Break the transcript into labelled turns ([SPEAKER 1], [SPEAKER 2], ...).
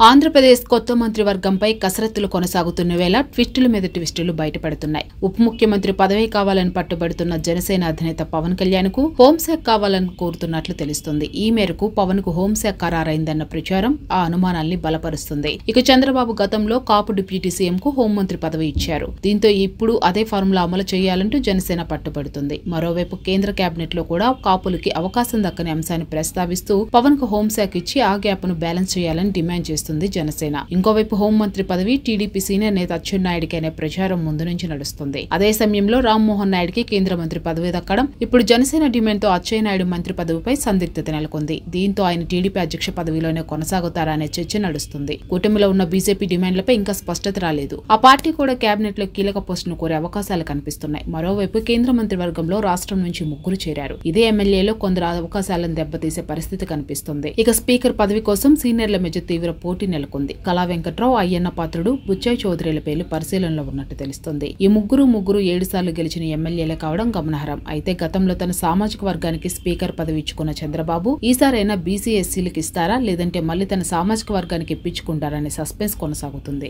[SPEAKER 1] ఆంధ్రప్రదేశ్ కొత్త మంత్రివర్గంపై కసరత్తులు కొనసాగుతున్న వేళ ట్విస్టుల మీద ట్విస్టులు బయటపడుతున్నాయి. ఉప ముఖ్యమంత్రి పదవి కావాలని పట్టుబడుతున్న జనసేన అధినేత పవన్ కళ్యాణ్ కు హోంశాఖ కావాలని కోరుతున్నట్లు తెలుస్తుంది. ఈ మేరకు పవన్ కు హోంశాఖ ఖరారైందన్న ప్రచారం ఆ అనుమానాల్ని బలపరుస్తుంది. ఇక చంద్రబాబు గతంలో కాపు డిప్యూటీ సీఎం కు హోంమంత్రి పదవి ఇచ్చారు. దీంతో ఇప్పుడు అదే ఫార్ములా అమలు చేయాలంటూ జనసేన పట్టుబడుతుంది. మరోవైపు కేంద్ర కేబినెట్ లో కూడా కాపులకి అవకాశం దక్కని అంశాన్ని ప్రస్తావిస్తూ పవన్ కు హోంశాఖ ఇచ్చి ఆ గ్యాప్ ను బ్యాలెన్స్ చేయాలని డిమాండ్ చేస్తుంది జనసేన. ఇంకోవైపు హోంమంత్రి పదవి టీడీపీ సీనియర్ నేత అచ్చెన్నాయుడికి అనే ప్రచారం ముందు నుంచి నడుస్తుంది. అదే సమయంలో రామ్మోహన్ నాయుడికి కేంద్ర మంత్రి పదవి దక్కడం ఇప్పుడు జనసేన డిమాండ్ తో అచ్చెన్నాయుడు మంత్రి పదవిపై సందిగ్ధత నెలకొంది. దీంతో ఆయన టీడీపీ అధ్యక్ష పదవిలోనే కొనసాగుతారా అనే చర్చ నడుస్తుంది. కూటమిలో ఉన్న బీజేపీ డిమాండ్లపై ఇంకా స్పష్టత రాలేదు. ఆ పార్టీ కూడా కేబినెట్ లో కీలక పోస్టును కోరే అవకాశాలు కనిపిస్తున్నాయి. మరోవైపు కేంద్ర మంత్రివర్గంలో రాష్ట్రం నుంచి ముగ్గురు చేరారు. ఇదే ఎమ్మెల్యేలో కొందరు అవకాశాలను దెబ్బతీసే పరిస్థితి కనిపిస్తుంది. ఇక స్పీకర్ పదవి కోసం సీనియర్ల మధ్య తీవ్ర పోటీ నెలకొంది. కళా వెంకట్రావు, అయ్యన్న పాత్రుడు, బుచ్చయ్య చౌదరిల పేర్లు పరిశీలనలో ఉన్నట్టు తెలుస్తుంది. ఈ ముగ్గురు 7 సార్లు గెలిచిన ఎమ్మెల్యేలే కావడం గమనార్హం. అయితే గతంలో తన సామాజిక వర్గానికి స్పీకర్ పదవి ఇచ్చుకున్న చంద్రబాబు ఈసారైనా బీసీ ఎస్సీలకు ఇస్తారా లేదంటే మళ్లీ తన సామాజిక వర్గానికి ఇప్పించుకుంటారనే సస్పెన్స్ కొనసాగుతుంది.